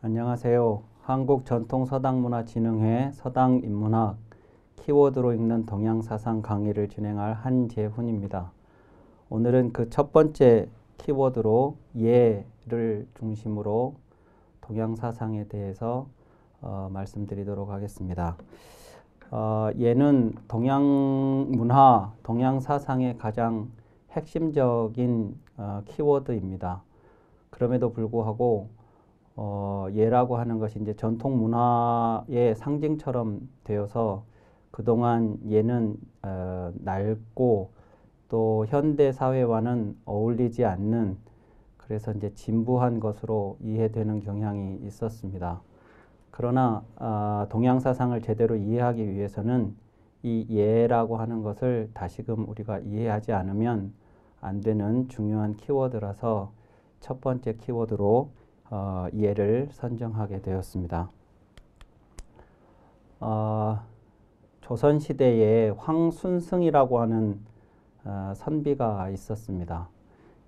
안녕하세요. 한국전통서당문화진흥회 서당인문학 키워드로 읽는 동양사상 강의를 진행할 한재훈입니다. 오늘은 그 첫 번째 키워드로 예를 중심으로 동양사상에 대해서 말씀드리도록 하겠습니다. 예는 동양문화, 동양사상의 가장 핵심적인 키워드입니다. 그럼에도 불구하고 예라고 하는 것이 이제 전통 문화의 상징처럼 되어서 그동안 예는 낡고 또 현대 사회와는 어울리지 않는, 그래서 이제 진부한 것으로 이해되는 경향이 있었습니다. 그러나 동양 사상을 제대로 이해하기 위해서는 이 예라고 하는 것을 다시금 우리가 이해하지 않으면 안 되는 중요한 키워드라서 첫 번째 키워드로 예를 선정하게 되었습니다. 조선시대에 황순승이라고 하는 선비가 있었습니다.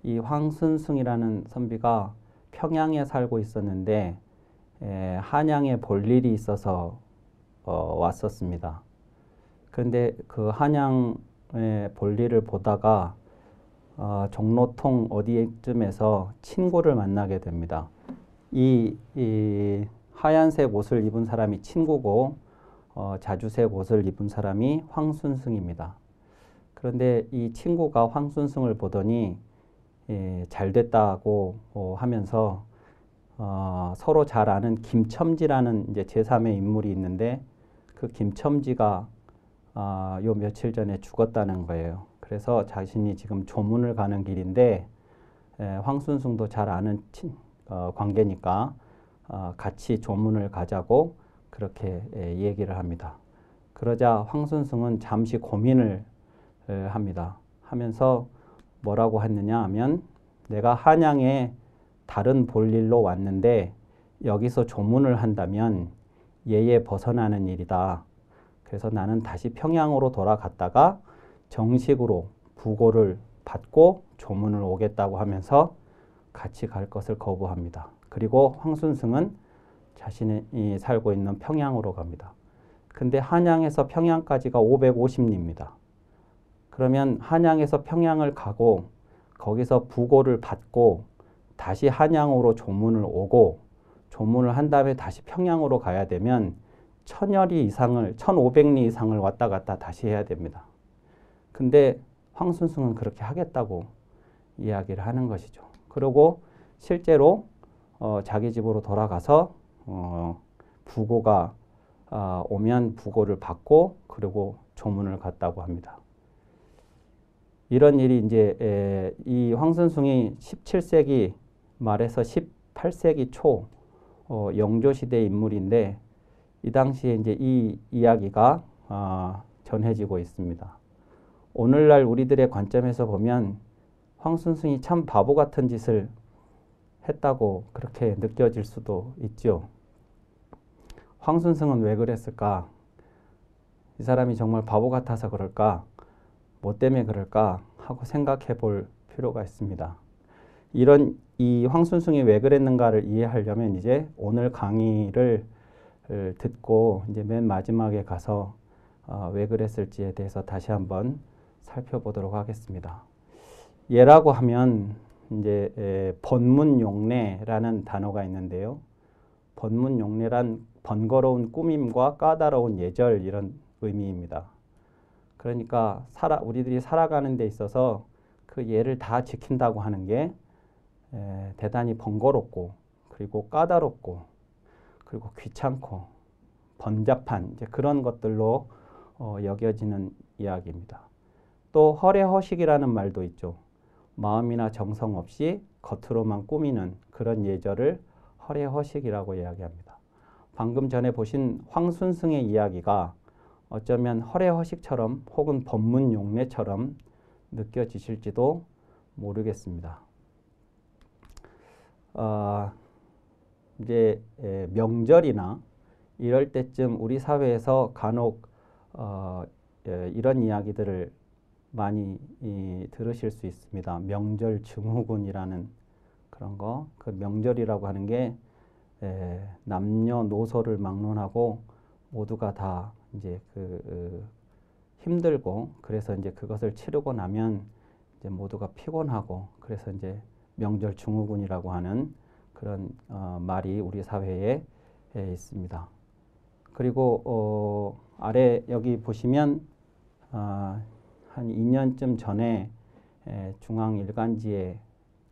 이 황순승이라는 선비가 평양에 살고 있었는데 한양에 볼 일이 있어서 왔었습니다. 그런데 그 한양에 볼 일을 보다가 종로통 어디쯤에서 친구를 만나게 됩니다. 이 하얀색 옷을 입은 사람이 친구고 자주색 옷을 입은 사람이 황순승입니다. 그런데 이 친구가 황순승을 보더니 잘 됐다고 하면서 서로 잘 아는 김첨지라는 이제 제3의 인물이 있는데 그 김첨지가 요 며칠 전에 죽었다는 거예요. 그래서 자신이 지금 조문을 가는 길인데 황순승도 잘 아는 관계니까 같이 조문을 가자고 그렇게 얘기를 합니다. 그러자 황순승은 잠시 고민을 합니다. 하면서 뭐라고 했느냐 하면, 내가 한양에 다른 볼일로 왔는데 여기서 조문을 한다면 예에 벗어나는 일이다. 그래서 나는 다시 평양으로 돌아갔다가 정식으로 부고를 받고 조문을 오겠다고 하면서 같이 갈 것을 거부합니다. 그리고 황순승은 자신이 살고 있는 평양으로 갑니다. 근데 한양에서 평양까지가 550리입니다. 그러면 한양에서 평양을 가고 거기서 부고를 받고 다시 한양으로 조문을 오고 조문을 한 다음에 다시 평양으로 가야 되면 1000여리 이상을, 1500리 이상을 왔다 갔다 다시 해야 됩니다. 근데 황순승은 그렇게 하겠다고 이야기를 하는 것이죠. 그리고 실제로 자기 집으로 돌아가서 부고가 오면 부고를 받고 그리고 조문을 갔다고 합니다. 이런 일이 이제 이 황순승이 17세기 말에서 18세기 초 영조시대 인물인데 이 당시에 이제 이 이야기가 전해지고 있습니다. 오늘날 우리들의 관점에서 보면 황순승이 참 바보 같은 짓을 했다고 그렇게 느껴질 수도 있죠. 황순승은 왜 그랬을까? 이 사람이 정말 바보 같아서 그럴까? 뭐 때문에 그럴까? 하고 생각해 볼 필요가 있습니다. 이 황순승이 왜 그랬는가를 이해하려면 이제 오늘 강의를 듣고 이제 맨 마지막에 가서 왜 그랬을지에 대해서 다시 한번 살펴보도록 하겠습니다. 예라고 하면 이제 번문용례라는 단어가 있는데요. 번문용례란 번거로운 꾸밈과 까다로운 예절, 이런 의미입니다. 그러니까 우리들이 살아가는 데 있어서 그 예를 다 지킨다고 하는 게 대단히 번거롭고 그리고 까다롭고 그리고 귀찮고 번잡한 이제 그런 것들로 여겨지는 이야기입니다. 또 허례허식이라는 말도 있죠. 마음이나 정성 없이 겉으로만 꾸미는 그런 예절을 허례허식이라고 이야기합니다. 방금 전에 보신 황순승의 이야기가 어쩌면 허례허식처럼 혹은 번문용례처럼 느껴지실지도 모르겠습니다. 이제 명절이나 이럴 때쯤 우리 사회에서 간혹 이런 이야기들을 많이 들으실 수 있습니다. 명절 증후군이라는 그런 거. 그 명절이라고 하는 게 남녀노소를 막론하고 모두가 다 이제 힘들고, 그래서 이제 그것을 치르고 나면 이제 모두가 피곤하고, 그래서 이제 명절 증후군이라고 하는 그런 말이 우리 사회에 있습니다. 그리고 아래 여기 보시면 한 2년쯤 전에 중앙일간지에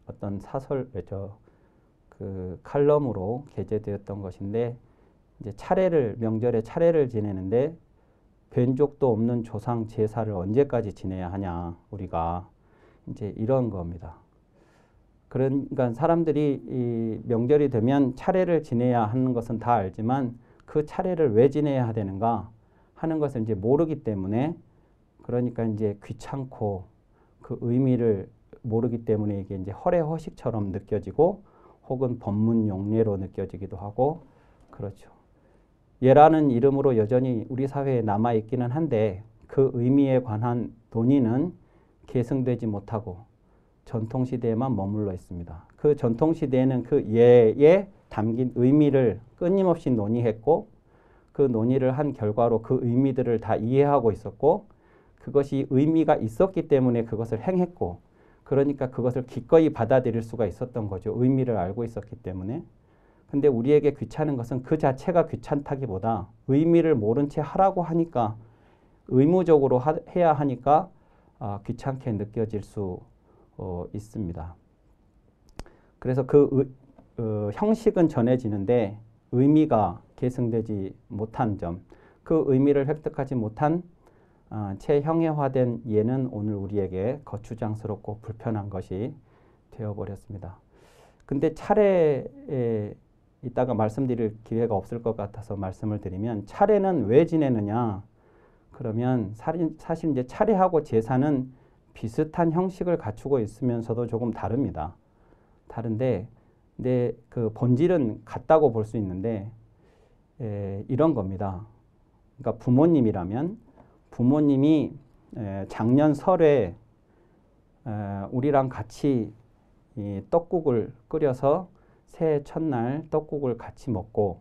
어떤 사설 그 칼럼으로 게재되었던 것인데, 이제 명절에 차례를 지내는데 뵌 적도 없는 조상 제사를 언제까지 지내야 하냐, 우리가 이제 이런 겁니다. 그러니까 사람들이 이 명절이 되면 차례를 지내야 하는 것은 다 알지만 그 차례를 왜 지내야 되는가 하는 것을 이제 모르기 때문에, 그러니까 이제 귀찮고 그 의미를 모르기 때문에 이게 이제 허례허식처럼 느껴지고 혹은 법문 용례로 느껴지기도 하고 그렇죠. 예라는 이름으로 여전히 우리 사회에 남아 있기는 한데 그 의미에 관한 논의는 계승되지 못하고 전통시대에만 머물러 있습니다. 그 전통시대에는 그 예에 담긴 의미를 끊임없이 논의했고, 그 논의를 한 결과로 그 의미들을 다 이해하고 있었고, 그것이 의미가 있었기 때문에 그것을 행했고, 그러니까 그것을 기꺼이 받아들일 수가 있었던 거죠. 의미를 알고 있었기 때문에. 근데 우리에게 귀찮은 것은 그 자체가 귀찮다기보다 의미를 모른 채 하라고 하니까, 의무적으로 해야 하니까 귀찮게 느껴질 수 있습니다. 그래서 형식은 전해지는데 의미가 계승되지 못한 점, 그 의미를 획득하지 못한 채 형해화된 예는 오늘 우리에게 거추장스럽고 불편한 것이 되어버렸습니다. 근데 차례에 이따가 말씀드릴 기회가 없을 것 같아서 말씀을 드리면, 차례는 왜 지내느냐? 그러면 사실 이제 차례하고 제사는 비슷한 형식을 갖추고 있으면서도 조금 다릅니다. 다른데, 근데 그 본질은 같다고 볼 수 있는데, 이런 겁니다. 그러니까 부모님이라면 부모님이 작년 설에 우리랑 같이 이 떡국을 끓여서 새해 첫날 떡국을 같이 먹고,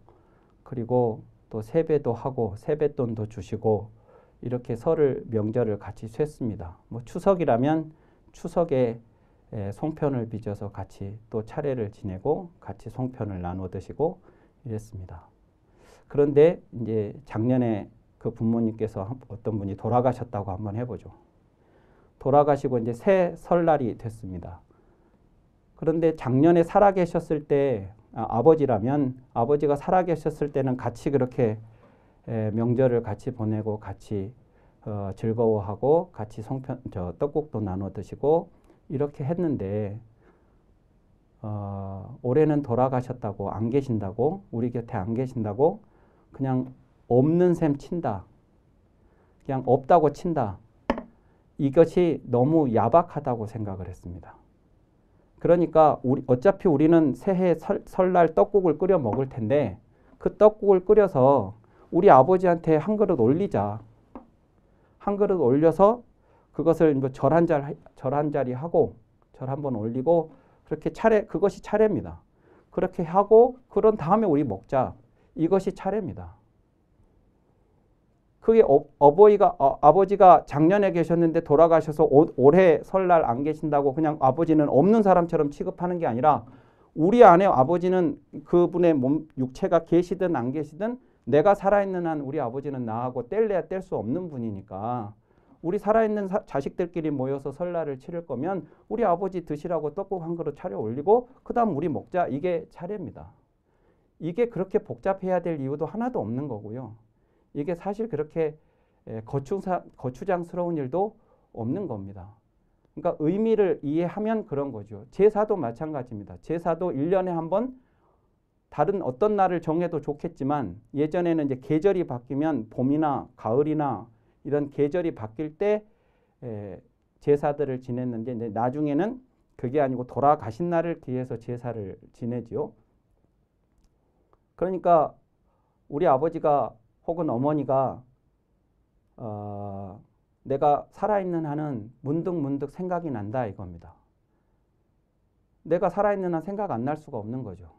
그리고 또 세배도 하고 세뱃돈도 주시고 이렇게 명절을 같이 샜습니다. 뭐 추석이라면 추석에 송편을 빚어서 같이 또 차례를 지내고 같이 송편을 나눠 드시고 이랬습니다. 그런데 이제 작년에 그 부모님께서 어떤 분이 돌아가셨다고 한번 해보죠. 돌아가시고 이제 새 설날이 됐습니다. 그런데 작년에 살아계셨을 때 아버지라면 아버지가 살아계셨을 때는 같이 그렇게 명절을 같이 보내고 같이 즐거워하고 같이 떡국도 나눠 드시고 이렇게 했는데, 올해는 돌아가셨다고, 안 계신다고, 우리 곁에 안 계신다고 그냥 없는 셈 친다. 그냥 없다고 친다. 이것이 너무 야박하다고 생각을 했습니다. 그러니까 어차피 우리는 새해 설날 떡국을 끓여 먹을 텐데 그 떡국을 끓여서 우리 아버지한테 한 그릇 올리자. 한 그릇 올려서 그것을 뭐 절 한 자리 하고 절 한번 올리고 그렇게 그것이 차례입니다. 그렇게 하고 그런 다음에 우리 먹자. 이것이 차례입니다. 그게 아버지가 작년에 계셨는데 돌아가셔서 올해 설날 안 계신다고 그냥 아버지는 없는 사람처럼 취급하는 게 아니라, 우리 안에 아버지는 그분의 육체가 계시든 안 계시든 내가 살아있는 한 우리 아버지는 나하고 뗄래야 뗄 수 없는 분이니까, 우리 살아있는 자식들끼리 모여서 설날을 치를 거면 우리 아버지 드시라고 떡국 한 그릇 차려 올리고 그 다음 우리 먹자. 이게 차례입니다. 이게 그렇게 복잡해야 될 이유도 하나도 없는 거고요. 이게 사실 그렇게 거추장스러운 일도 없는 겁니다. 그러니까 의미를 이해하면 그런 거죠. 제사도 마찬가지입니다. 제사도 1년에 한 번 다른 어떤 날을 정해도 좋겠지만, 예전에는 이제 계절이 바뀌면 봄이나 가을이나 이런 계절이 바뀔 때 제사들을 지냈는데, 이제 나중에는 그게 아니고 돌아가신 날을 기해서 제사를 지내지요. 그러니까 우리 아버지가 혹은 어머니가 내가 살아있는 한은 문득문득 생각이 난다 이겁니다. 내가 살아있는 한 생각 안 날 수가 없는 거죠.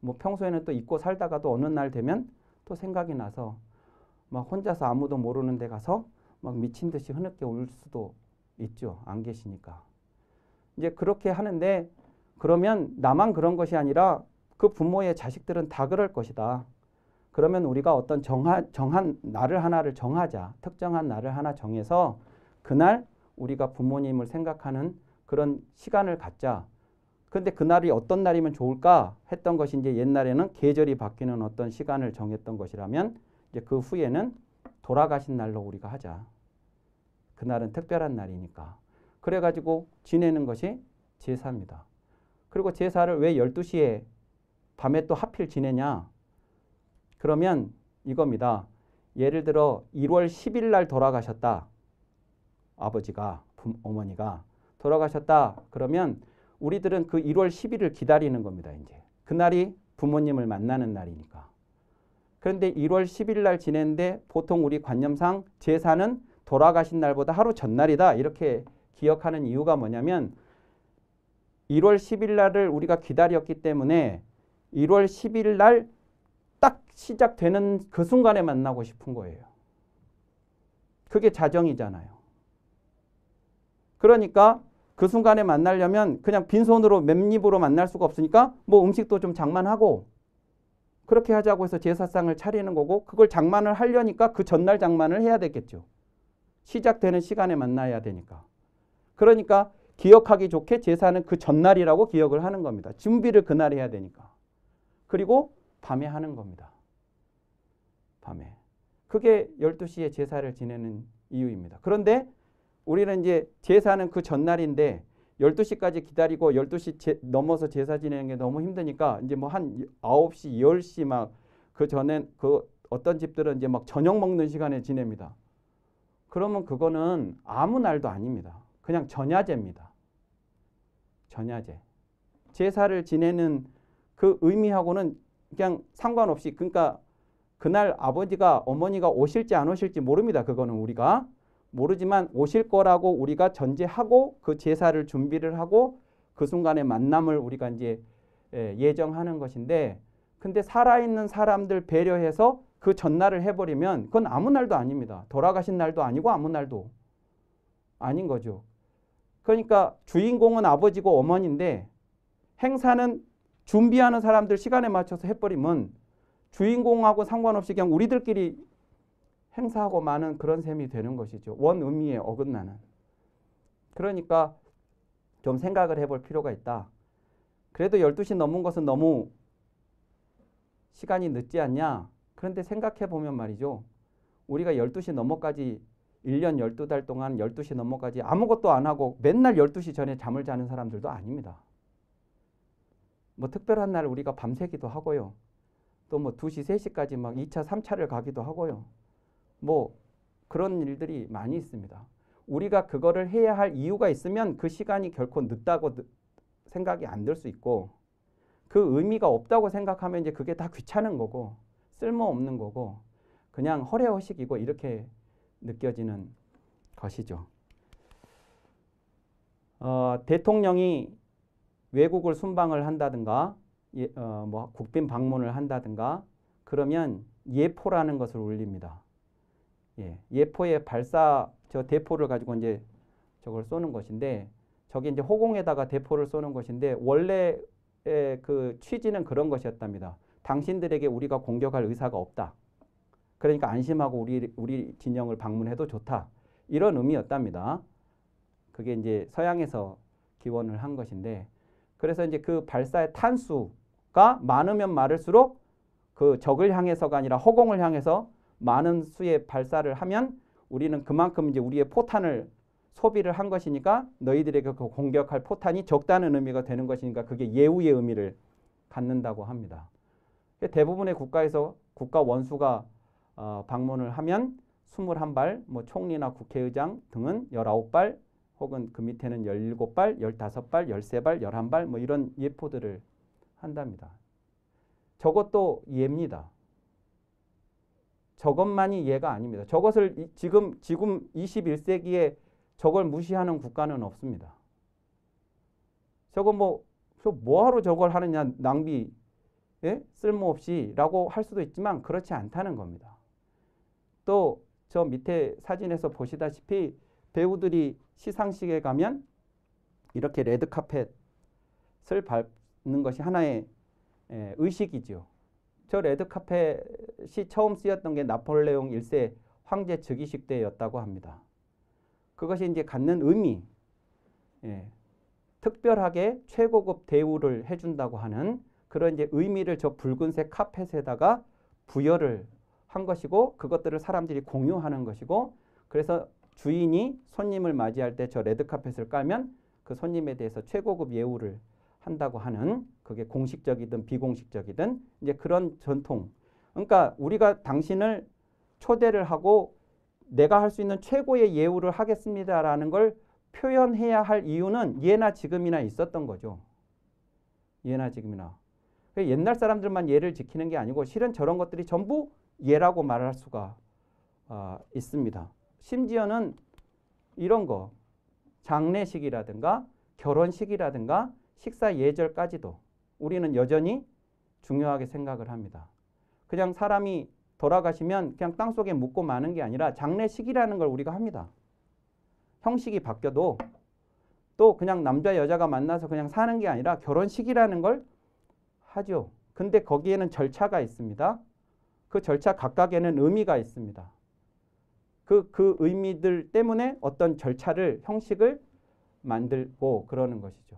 뭐 평소에는 또 잊고 살다가도 어느 날 되면 또 생각이 나서 막 혼자서 아무도 모르는 데 가서 막 미친 듯이 흐느껴 울 수도 있죠. 안 계시니까. 이제 그렇게 하는데 그러면 나만 그런 것이 아니라 그 부모의 자식들은 다 그럴 것이다. 그러면 우리가 어떤 정한 날을 하나를 정하자. 특정한 날을 하나 정해서 그날 우리가 부모님을 생각하는 그런 시간을 갖자. 그런데 그날이 어떤 날이면 좋을까 했던 것이 이제 옛날에는 계절이 바뀌는 어떤 시간을 정했던 것이라면 이제 그 후에는 돌아가신 날로 우리가 하자. 그날은 특별한 날이니까. 그래가지고 지내는 것이 제사입니다. 그리고 제사를 왜 12시에 밤에 또 하필 지내냐? 그러면 이겁니다. 예를 들어 1월 10일 날 돌아가셨다. 아버지가, 어머니가 돌아가셨다. 그러면 우리들은 그 1월 10일을 기다리는 겁니다. 이제 그날이 부모님을 만나는 날이니까. 그런데 1월 10일 날 지내는데 보통 우리 관념상 제사는 돌아가신 날보다 하루 전날이다. 이렇게 기억하는 이유가 뭐냐면 1월 10일 날을 우리가 기다렸기 때문에 1월 10일 날 딱 시작되는 그 순간에 만나고 싶은 거예요. 그게 자정이잖아요. 그러니까 그 순간에 만나려면 그냥 빈손으로 맨입으로 만날 수가 없으니까 뭐 음식도 좀 장만하고 그렇게 하자고 해서 제사상을 차리는 거고 그걸 장만을 하려니까 그 전날 장만을 해야 되겠죠. 시작되는 시간에 만나야 되니까. 그러니까 기억하기 좋게 제사는 그 전날이라고 기억을 하는 겁니다. 준비를 그날 해야 되니까. 그리고 밤에 하는 겁니다. 밤에. 그게 12시에 제사를 지내는 이유입니다. 그런데 우리는 이제 제사는 그 전날인데 12시까지 기다리고 12시 넘어서 제사 지내는 게 너무 힘드니까 이제 뭐 한 9시, 10시 막 그 전에 그 어떤 집들은 이제 막 저녁 먹는 시간에 지냅니다. 그러면 그거는 아무 날도 아닙니다. 그냥 전야제입니다. 전야제. 제사를 지내는 그 의미하고는 그냥 상관없이 그러니까 그날 아버지가 어머니가 오실지 안 오실지 모릅니다. 그거는 우리가 모르지만 오실 거라고 우리가 전제하고 그 제사를 준비를 하고 그 순간의 만남을 우리가 이제 예정하는 것인데 근데 살아있는 사람들 배려해서 그 전날을 해버리면 그건 아무 날도 아닙니다. 돌아가신 날도 아니고 아무 날도 아닌 거죠. 그러니까 주인공은 아버지고 어머니인데 행사는 준비하는 사람들 시간에 맞춰서 해버리면 주인공하고 상관없이 그냥 우리들끼리 행사하고 마는 그런 셈이 되는 것이죠. 원 의미에 어긋나는. 그러니까 좀 생각을 해볼 필요가 있다. 그래도 12시 넘은 것은 너무 시간이 늦지 않냐? 그런데 생각해 보면 말이죠. 우리가 12시 넘어까지 1년 12달 동안 12시 넘어까지 아무것도 안 하고 맨날 12시 전에 잠을 자는 사람들도 아닙니다. 뭐 특별한 날 우리가 밤새기도 하고요. 또 뭐 2시, 3시까지 막 2차, 3차를 가기도 하고요. 뭐 그런 일들이 많이 있습니다. 우리가 그거를 해야 할 이유가 있으면 그 시간이 결코 늦다고 생각이 안 들 수 있고 그 의미가 없다고 생각하면 이제 그게 다 귀찮은 거고 쓸모없는 거고 그냥 허례허식이고 이렇게 느껴지는 것이죠. 대통령이 외국을 순방을 한다든가 뭐 국빈 방문을 한다든가 그러면 예포라는 것을 올립니다. 예포의 발사 저 대포를 가지고 이제 저걸 쏘는 것인데 저게 이제 호공에다가 대포를 쏘는 것인데 원래 그 취지는 그런 것이었답니다. 당신들에게 우리가 공격할 의사가 없다. 그러니까 안심하고 우리 진영을 방문해도 좋다. 이런 의미였답니다. 그게 이제 서양에서 기원을 한 것인데 그래서 이제 그 발사의 탄수가 많으면 많을수록 그 적을 향해서가 아니라 허공을 향해서 많은 수의 발사를 하면 우리는 그만큼 이제 우리의 포탄을 소비를 한 것이니까 너희들에게 그 공격할 포탄이 적다는 의미가 되는 것이니까 그게 예우의 의미를 갖는다고 합니다. 대부분의 국가에서 국가 원수가 방문을 하면 21발, 뭐 총리나 국회의장 등은 19발 혹은 그 밑에는 17발, 15발, 13발, 11발 뭐 이런 예포들을 한답니다. 저것도 예입니다. 저것만이 예가 아닙니다. 저것을 지금 21세기에 저걸 무시하는 국가는 없습니다. 저거 뭐하러 저걸 하느냐 낭비 예? 쓸모없이라고 할 수도 있지만 그렇지 않다는 겁니다. 또 저 밑에 사진에서 보시다시피 배우들이 시상식에 가면 이렇게 레드카펫을 밟는 것이 하나의 의식이죠. 저 레드카펫이 처음 쓰였던 게 나폴레옹 1세 황제 즉위식 때였다고 합니다. 그것이 이제 갖는 의미, 특별하게 최고급 대우를 해준다고 하는 그런 이제 의미를 저 붉은색 카펫에다가 부여를 한 것이고, 그것들을 사람들이 공유하는 것이고, 그래서 주인이 손님을 맞이할 때 저 레드카펫을 깔면 그 손님에 대해서 최고급 예우를 한다고 하는, 그게 공식적이든 비공식적이든 이제 그런 전통. 그러니까 우리가 당신을 초대를 하고 내가 할 수 있는 최고의 예우를 하겠습니다라는 걸 표현해야 할 이유는 예나 지금이나 있었던 거죠. 예나 지금이나. 옛날 사람들만 예를 지키는 게 아니고 실은 저런 것들이 전부 예라고 말할 수가 있습니다. 심지어는 이런 거, 장례식이라든가 결혼식이라든가 식사 예절까지도 우리는 여전히 중요하게 생각을 합니다. 그냥 사람이 돌아가시면 그냥 땅속에 묻고 마는 게 아니라 장례식이라는 걸 우리가 합니다. 형식이 바뀌어도 또 그냥 남자 여자가 만나서 그냥 사는 게 아니라 결혼식이라는 걸 하죠. 근데 거기에는 절차가 있습니다. 그 절차 각각에는 의미가 있습니다. 그 의미들 때문에 어떤 절차를, 형식을 만들고 그러는 것이죠.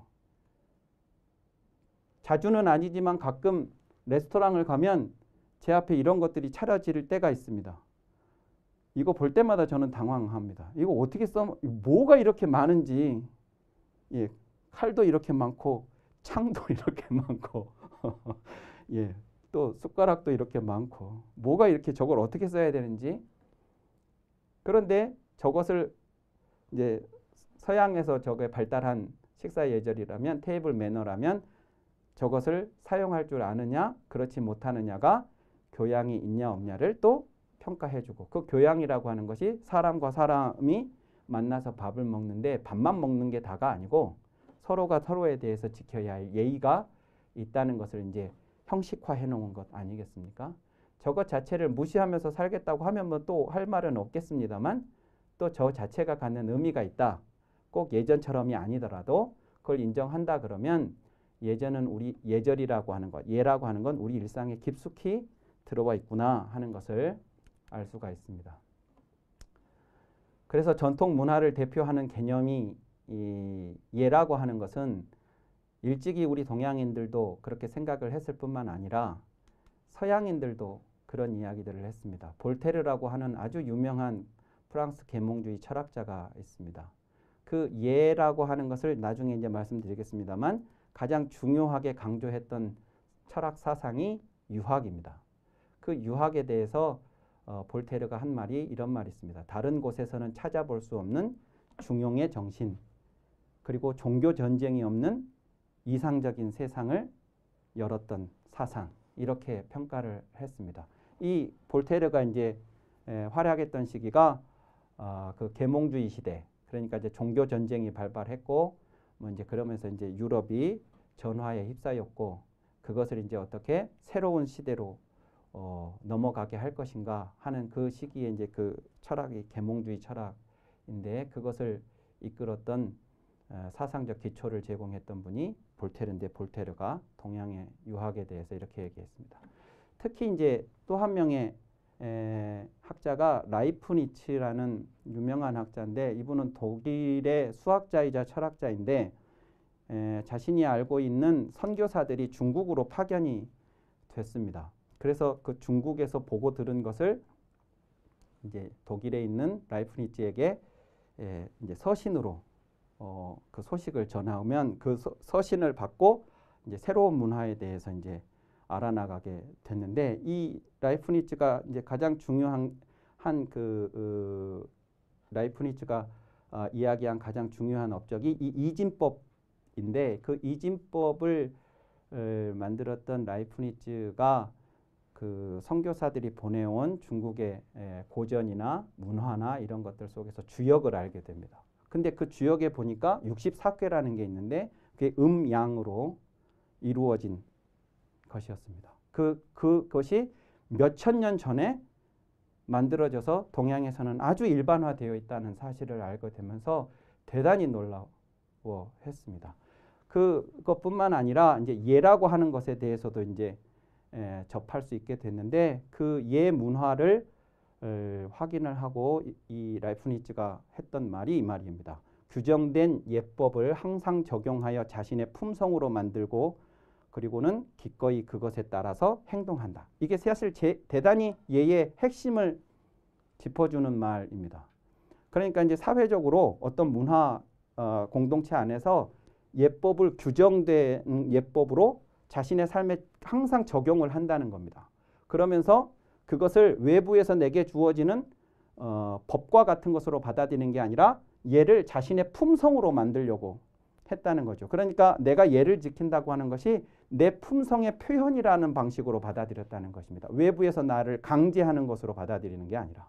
자주는 아니지만 가끔 레스토랑을 가면 제 앞에 이런 것들이 차려질 때가 있습니다. 이거 볼 때마다 저는 당황합니다. 이거 어떻게 뭐가 이렇게 많은지. 예, 칼도 이렇게 많고 창도 이렇게 많고 예, 또 숟가락도 이렇게 많고 뭐가 이렇게 저걸 어떻게 써야 되는지. 그런데 저것을 이제 서양에서 저게 발달한 식사 예절이라면, 테이블 매너라면 저것을 사용할 줄 아느냐 그렇지 못하느냐가 교양이 있냐 없냐를 또 평가해주고, 그 교양이라고 하는 것이 사람과 사람이 만나서 밥을 먹는데 밥만 먹는 게 다가 아니고 서로가 서로에 대해서 지켜야 할 예의가 있다는 것을 이제 형식화해 놓은 것 아니겠습니까? 저것 자체를 무시하면서 살겠다고 하면 뭐 또 할 말은 없겠습니다만, 또 저 자체가 갖는 의미가 있다. 꼭 예전처럼이 아니더라도 그걸 인정한다 그러면 예전은 우리 예절이라고 하는 것, 예라고 하는 건 우리 일상에 깊숙이 들어와 있구나 하는 것을 알 수가 있습니다. 그래서 전통 문화를 대표하는 개념이 이 예라고 하는 것은 일찍이 우리 동양인들도 그렇게 생각을 했을 뿐만 아니라 서양인들도 그런 이야기들을 했습니다. 볼테르라고 하는 아주 유명한 프랑스 계몽주의 철학자가 있습니다. 그 예라고 하는 것을 나중에 이제 말씀드리겠습니다만 가장 중요하게 강조했던 철학 사상이 유학입니다. 그 유학에 대해서 볼테르가 한 말이 이런 말이 있습니다. 다른 곳에서는 찾아볼 수 없는 중용의 정신, 그리고 종교 전쟁이 없는 이상적인 세상을 열었던 사상, 이렇게 평가를 했습니다. 이 볼테르가 이제 활약했던 시기가 그 계몽주의 시대, 그러니까 이제 종교 전쟁이 발발했고 뭐 이제 그러면서 이제 유럽이 전화에 휩싸였고, 그것을 이제 어떻게 새로운 시대로 넘어가게 할 것인가 하는 그 시기에 이제 그 철학이 계몽주의 철학인데, 그것을 이끌었던 사상적 기초를 제공했던 분이 볼테르인데, 볼테르가 동양의 유학에 대해서 이렇게 얘기했습니다. 특히 이제 또 한 명의 학자가 라이프니츠라는 유명한 학자인데, 이분은 독일의 수학자이자 철학자인데 자신이 알고 있는 선교사들이 중국으로 파견이 됐습니다. 그래서 그 중국에서 보고 들은 것을 이제 독일에 있는 라이프니츠에게 이제 서신으로 그 소식을 전하면 그 서신을 받고 이제 새로운 문화에 대해서 이제 알아나가게 됐는데, 이 라이프니츠가 이제 가장 중요한 라이프니츠가 이야기한 가장 중요한 업적이 이 이진법인데, 그 이진법을 만들었던 라이프니츠가 그 선교사들이 보내온 중국의 고전이나 문화나 이런 것들 속에서 주역을 알게 됩니다. 근데 그 주역에 보니까 64궤라는 게 있는데 그게 음양으로 이루어진 것이었습니다. 그것이 몇천 년 전에 만들어져서 동양에서는 아주 일반화되어 있다는 사실을 알게 되면서 대단히 놀라워했습니다. 그것뿐만 아니라 이제 예라고 하는 것에 대해서도 이제 접할 수 있게 됐는데 그 예 문화를 확인을 하고 이 라이프니츠가 했던 말이 이 말입니다. 규정된 예법을 항상 적용하여 자신의 품성으로 만들고 그리고는 기꺼이 그것에 따라서 행동한다. 이게 사실 대단히 예의 핵심을 짚어주는 말입니다. 그러니까 이제 사회적으로 어떤 문화 공동체 안에서 예법을 규정된 예법으로 자신의 삶에 항상 적용을 한다는 겁니다. 그러면서 그것을 외부에서 내게 주어지는 법과 같은 것으로 받아들이는 게 아니라 예를 자신의 품성으로 만들려고 했다는 거죠. 그러니까 내가 예를 지킨다고 하는 것이 내 품성의 표현이라는 방식으로 받아들였다는 것입니다. 외부에서 나를 강제하는 것으로 받아들이는 게 아니라.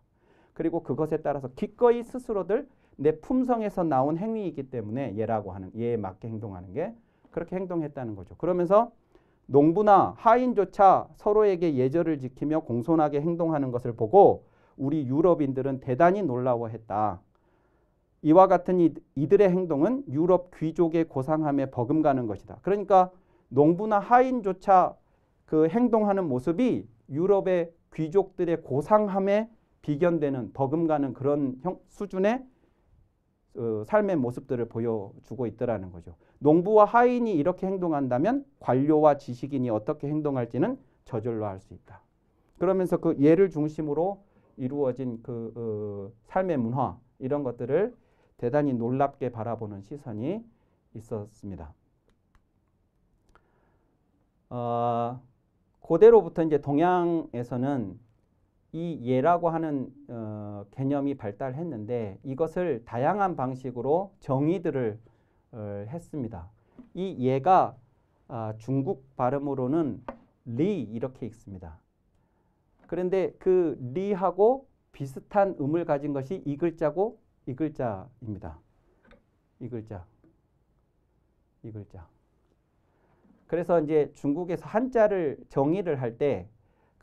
그리고 그것에 따라서 기꺼이 스스로들 내 품성에서 나온 행위이기 때문에 예라고 하는 예에 맞게 행동하는 게 그렇게 행동했다는 거죠. 그러면서 농부나 하인조차 서로에게 예절을 지키며 공손하게 행동하는 것을 보고 우리 유럽인들은 대단히 놀라워했다. 이와 같은 이들의 행동은 유럽 귀족의 고상함에 버금가는 것이다. 그러니까 농부나 하인조차 그 행동하는 모습이 유럽의 귀족들의 고상함에 비견되는 버금가는 그런 수준의 삶의 모습들을 보여주고 있더라는 거죠. 농부와 하인이 이렇게 행동한다면 관료와 지식인이 어떻게 행동할지는 저절로 알 수 있다. 그러면서 그 예를 중심으로 이루어진 그 삶의 문화 이런 것들을 대단히 놀랍게 바라보는 시선이 있었습니다. 고대로부터 이제 동양에서는 이 예라고 하는 개념이 발달했는데 이것을 다양한 방식으로 정의들을 했습니다. 이 예가 중국 발음으로는 리 이렇게 읽습니다. 그런데 그 리하고 비슷한 음을 가진 것이 이 글자고 이 글자입니다. 이 글자. 이 글자. 그래서 이제 중국에서 한자를 정의를 할 때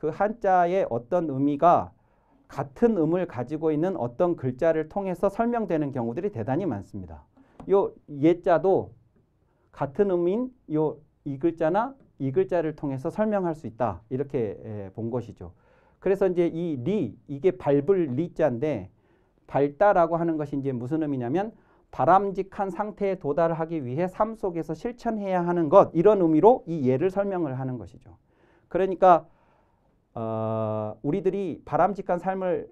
그 한자의 어떤 의미가 같은 음을 가지고 있는 어떤 글자를 통해서 설명되는 경우들이 대단히 많습니다. 요 예자도 같은 음인 이 글자나 이 글자를 통해서 설명할 수 있다. 이렇게 본 것이죠. 그래서 이제 이 리, 이게 밟을 리자인데 밟다라고 하는 것이 이제 무슨 의미냐면 바람직한 상태에 도달하기 위해 삶 속에서 실천해야 하는 것 이런 의미로 이 예를 설명을 하는 것이죠. 그러니까 우리들이 바람직한 삶을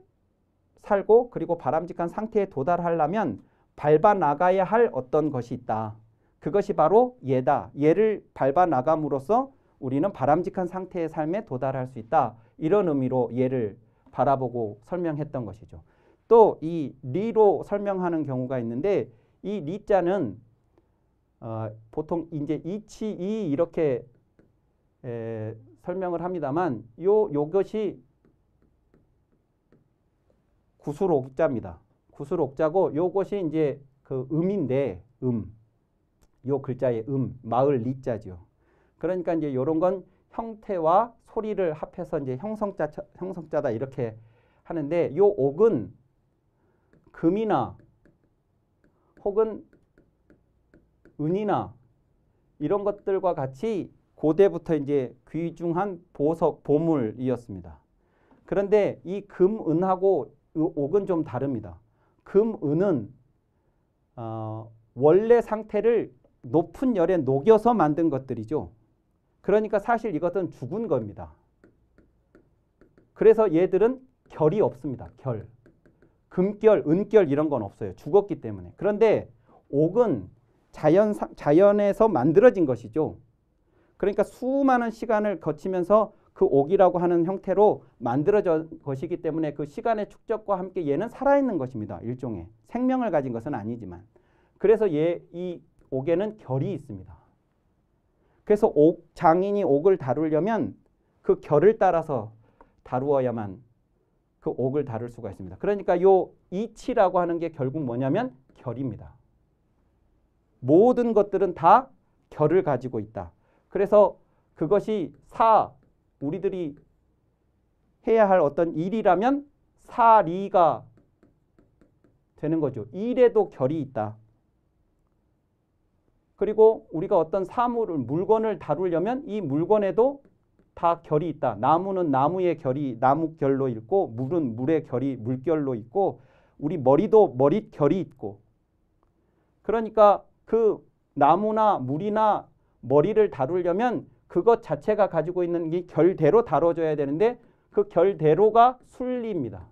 살고 그리고 바람직한 상태에 도달하려면 밟아 나가야 할 어떤 것이 있다. 그것이 바로 예다. 예를 밟아 나감으로써 우리는 바람직한 상태의 삶에 도달할 수 있다. 이런 의미로 예를 바라보고 설명했던 것이죠. 또 이 리로 설명하는 경우가 있는데 이 리자는 보통 이제 이치 이 이렇게 설명을 합니다만 요것이 구술옥자입니다. 구술옥자고 요것이 이제 그 음인데 요 글자의 마을 리자죠. 그러니까 이제 요런 건 형태와 소리를 합해서 이제 형성자다 이렇게 하는데 요 옥은 금이나 혹은 은이나 이런 것들과 같이 고대부터 이제 귀중한 보석, 보물이었습니다. 그런데 이 금, 은하고 옥은 좀 다릅니다. 금, 은은 원래 상태를 높은 열에 녹여서 만든 것들이죠. 그러니까 사실 이것은 죽은 겁니다. 그래서 얘들은 결이 없습니다. 결. 금결, 은결 이런 건 없어요. 죽었기 때문에. 그런데 옥은 자연에서 만들어진 것이죠. 그러니까 수많은 시간을 거치면서 그 옥이라고 하는 형태로 만들어진 것이기 때문에 그 시간의 축적과 함께 얘는 살아있는 것입니다. 일종의. 생명을 가진 것은 아니지만. 그래서 이 옥에는 결이 있습니다. 그래서 장인이 옥을 다루려면 그 결을 따라서 다루어야만 그 옥을 다룰 수가 있습니다. 그러니까 요 이치라고 하는 게 결국 뭐냐면 결입니다. 모든 것들은 다 결을 가지고 있다. 그래서 그것이 우리들이 해야 할 어떤 일이라면 사리가 되는 거죠. 일에도 결이 있다. 그리고 우리가 어떤 사물을, 물건을 다루려면 이 물건에도 다 결이 있다. 나무는 나무의 결이 나무결로 있고, 물은 물의 결이 물결로 있고, 우리 머리도 머리 결이 있고. 그러니까 그 나무나 물이나 머리를 다루려면 그것 자체가 가지고 있는 이 결대로 다뤄져야 되는데 그 결대로가 순리입니다.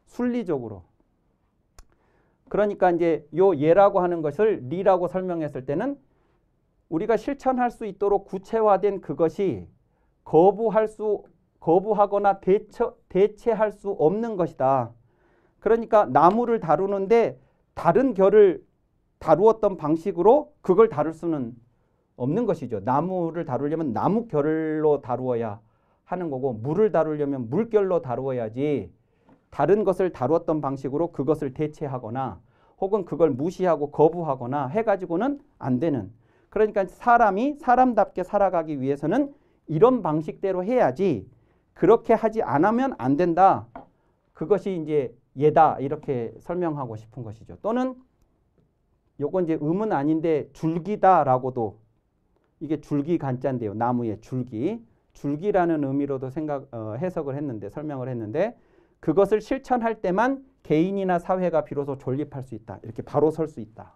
순리적으로. 그러니까 이제 요 예라고 하는 것을 리라고 설명했을 때는 우리가 실천할 수 있도록 구체화된 그것이 거부하거나 대체할 수 없는 것이다. 그러니까 나무를 다루는데 다른 결을 다루었던 방식으로 그걸 다룰 수는 없는 것이죠. 나무를 다루려면 나무 결로 다루어야 하는 거고, 물을 다루려면 물결로 다루어야지 다른 것을 다루었던 방식으로 그것을 대체하거나 혹은 그걸 무시하고 거부하거나 해가지고는 안 되는. 그러니까 사람이 사람답게 살아가기 위해서는 이런 방식대로 해야지 그렇게 하지 않으면 안 된다. 그것이 이제 예다 이렇게 설명하고 싶은 것이죠. 또는 요건 이제 음은 아닌데 줄기다라고도, 이게 줄기 간자인데요. 나무의 줄기. 줄기라는 의미로도 해석을 했는데, 설명을 했는데, 그것을 실천할 때만 개인이나 사회가 비로소 존립할 수 있다. 이렇게 바로 설 수 있다.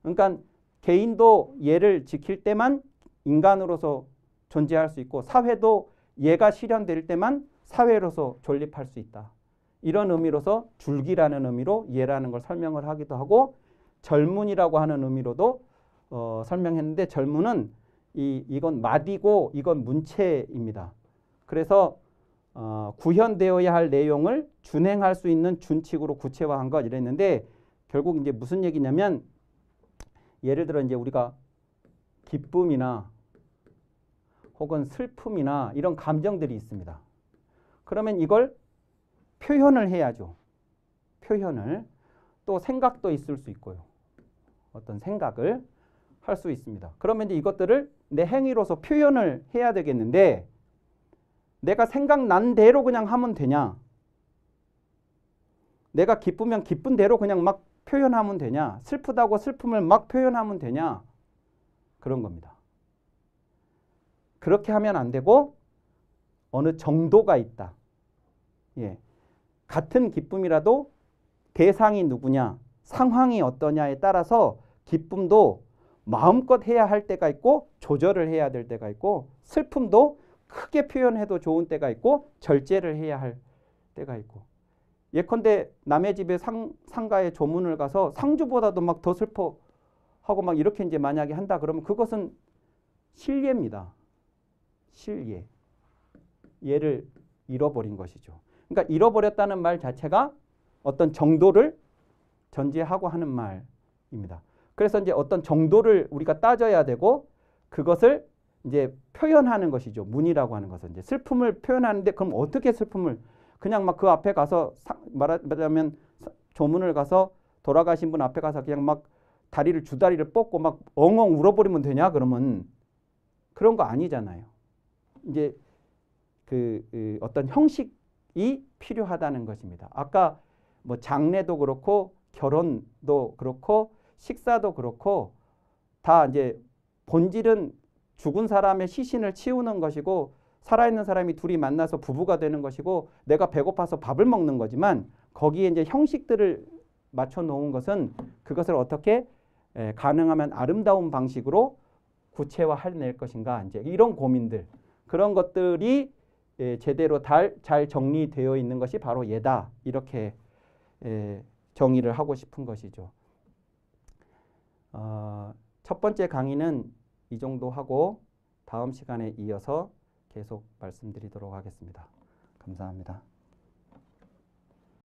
그러니까 개인도 예를 지킬 때만 인간으로서 존재할 수 있고, 사회도 예가 실현될 때만 사회로서 존립할 수 있다. 이런 의미로서 줄기라는 의미로 예라는 걸 설명을 하기도 하고, 절문이라고 하는 의미로도 설명했는데, 절문은 이건 마디고 이건 문체입니다. 그래서 구현되어야 할 내용을 준행할 수 있는 준칙으로 구체화한 것 이랬는데, 결국 이제 무슨 얘기냐면, 예를 들어 이제 우리가 기쁨이나 혹은 슬픔이나 이런 감정들이 있습니다. 그러면 이걸 표현을 해야죠. 표현을. 또 생각도 있을 수 있고요. 어떤 생각을 할 수 있습니다. 그러면 이제 이것들을 내 행위로서 표현을 해야 되겠는데, 내가 생각난 대로 그냥 하면 되냐? 내가 기쁘면 기쁜 대로 그냥 막 표현하면 되냐? 슬프다고 슬픔을 막 표현하면 되냐? 그런 겁니다. 그렇게 하면 안 되고 어느 정도가 있다. 예. 같은 기쁨이라도 대상이 누구냐, 상황이 어떠냐에 따라서 기쁨도 마음껏 해야 할 때가 있고 조절을 해야 될 때가 있고, 슬픔도 크게 표현해도 좋은 때가 있고 절제를 해야 할 때가 있고. 예컨대 남의 집에 상가에 조문을 가서 상주보다도 막 더 슬퍼하고 막 이렇게 이제 만약에 한다 그러면 그것은 실예입니다. 실예. 예를 잃어버린 것이죠. 그러니까 잃어버렸다는 말 자체가 어떤 정도를 전제하고 하는 말입니다. 그래서 이제 어떤 정도를 우리가 따져야 되고 그것을 이제 표현하는 것이죠. 문이라고 하는 것은 이제 슬픔을 표현하는데, 그럼 어떻게 슬픔을 그냥 막 그 앞에 가서 말하자면 조문을 가서 돌아가신 분 앞에 가서 그냥 막 주다리를 뻗고 막 엉엉 울어버리면 되냐? 그러면 그런 거 아니잖아요. 이제 어떤 형식이 필요하다는 것입니다. 아까 뭐 장례도 그렇고 결혼도 그렇고 식사도 그렇고 다 이제 본질은 죽은 사람의 시신을 치우는 것이고, 살아있는 사람이 둘이 만나서 부부가 되는 것이고, 내가 배고파서 밥을 먹는 거지만, 거기에 이제 형식들을 맞춰 놓은 것은 그것을 어떻게 가능하면 아름다운 방식으로 구체화해낼 것인가, 이제 이런 고민들, 그런 것들이 제대로 잘 정리되어 있는 것이 바로 예다. 이렇게 정의를 하고 싶은 것이죠. 첫 번째 강의는 이 정도 하고 다음 시간에 이어서 계속 말씀드리도록 하겠습니다. 감사합니다.